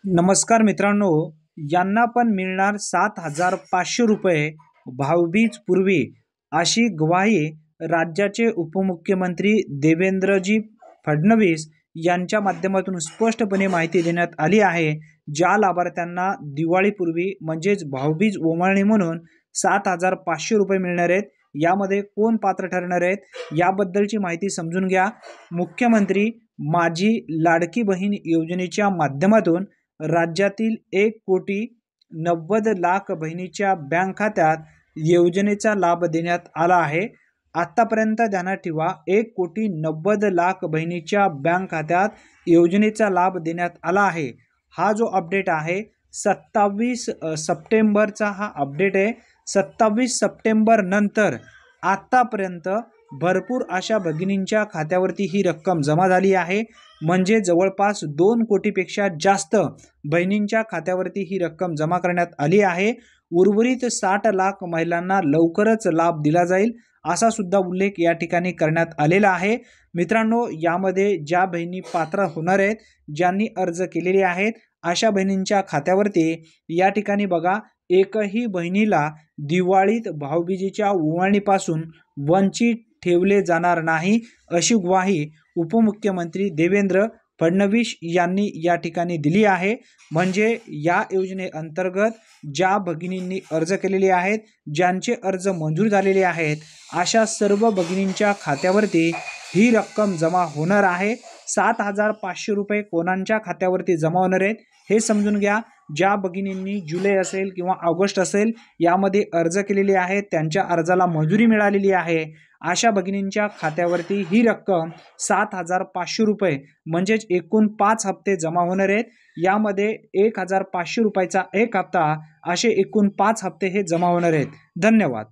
नमस्कार मित्रांनो, यांना पण मिळणार 7,500 रुपये भाऊबीज पूर्वी, अशी ग्वाही राज्याचे उपमुख्यमंत्री देवेंद्रजी फडणवीस यांच्या माध्यमातून स्पष्टपणे माहिती देण्यात आली आहे। ज्या लाभार्थ्यांना दिवाळीपूर्वी म्हणजेच भाऊबीज ओवाळणी म्हणून 7,500 रुपये मिळणार आहेत, यामध्ये कोण पात्र ठरणार आहेत याबद्दलची माहिती समजून घ्या। मुख्यमंत्री माझी लाडकी बहीण योजनेच्या माध्यमातून राज्यातील 1,90,00,000 बहिणीच्या बँक खात्यात योजनेचा लाभ देण्यात आला आहे। आतापर्यंत ध्यानात ठेवा, 1,90,00,000 बहिणीच्या बँक खात्यात योजनेचा लाभ देण्यात आला आहे। हा जो अपडेट आहे 27 सप्टेंबरचा हा अपडेट आहे। 27 सप्टेंबर नंतर आतापर्यंत भरपूर अशा भगिनींच्या खात्यावरती ही रक्कम जमा झाली आहे। म्हणजे जवळपास 2 कोटीपेक्षा जास्त बहिणींच्या खात्यावरती ही रक्कम जमा करण्यात आली आहे। उर्वरित 60 लाख महिलांना लवकरच लाभ दिला जाईल, असा सुद्धा उल्लेख या ठिकाणी करण्यात आलेला आहे। मित्रांनो, यामध्ये ज्या बहिणी पात्र होणार आहेत, ज्यांनी अर्ज केलेले आहेत, अशा बहिणींच्या खात्यावरती या ठिकाणी बघा, एकही बहिणीला दिवाळीत भाऊबीजेच्या ओवाळणीपासून वंचित ठेवले जाणार नाही, अशी ग्वाही उपमुख्यमंत्री देवेंद्र फडणवीस यांनी या ठिकाणी दिली आहे। म्हणजे या योजनेअंतर्गत ज्या भगिनींनी अर्ज केलेले आहेत, ज्यांचे अर्ज मंजूर झालेले आहेत, अशा सर्व भगिनींच्या खात्यावरती ही रक्कम जमा होणार आहे। 7,500 रुपये कोणाच्या खात्यावरती जमा होणार आहेत हे समजून घ्या। ज्या भगिनींनी जुलै असेल किंवा ऑगस्ट असेल यामध्ये अर्ज केलेले आहेत, त्यांच्या अर्जाला मंजुरी मिळालेली आहे, अशा भगिनींच्या खात्यावरती ही रक्कम 7,500 रुपये म्हणजेच एकूण 5 हप्ते जमा होणार आहेत। यामध्ये 1,500 रुपयाचा एक हप्ता, असे एकूण 5 हप्ते हे जमा होणार आहेत। धन्यवाद।